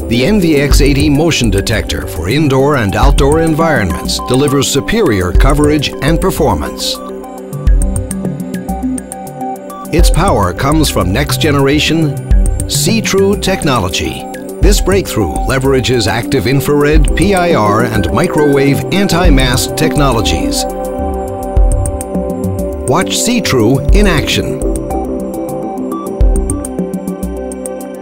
The NVX80 motion detector for indoor and outdoor environments delivers superior coverage and performance. Its power comes from next-generation see-through technology. This breakthrough leverages active infrared, PIR, and microwave anti-mask technologies. Watch see-through in action.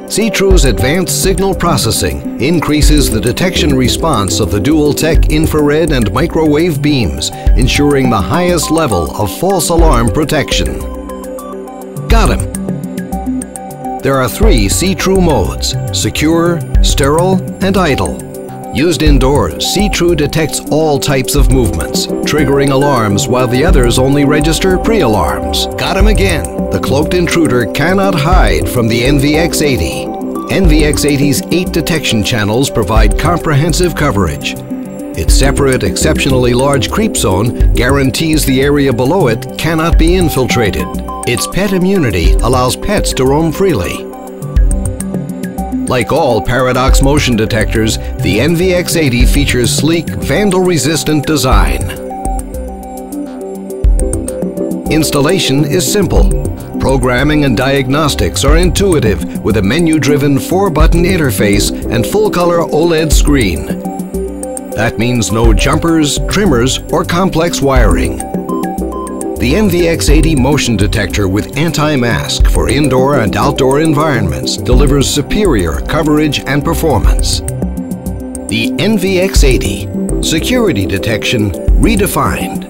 See-through's advanced signal processing increases the detection response of the dual-tech infrared and microwave beams, ensuring the highest level of false alarm protection. Got him! There are 3 see-through modes: secure, sterile, and idle. Used indoors, see-through detects all types of movements, triggering alarms while the others only register pre-alarms. Got him again! The cloaked intruder cannot hide from the NVX80. NVX80's 8 detection channels provide comprehensive coverage. Its separate, exceptionally large creep zone guarantees the area below it cannot be infiltrated. Its pet immunity allows pets to roam freely. Like all paradox motion detectors, the NVX80 features sleek, vandal-resistant design. Installation is simple. Programming and diagnostics are intuitive with a menu-driven 4-button interface and full-color OLED screen. That means no jumpers, trimmers, or complex wiring. The NVX80 motion detector with anti-mask for indoor and outdoor environments delivers superior coverage and performance. The NVX80, security detection redefined.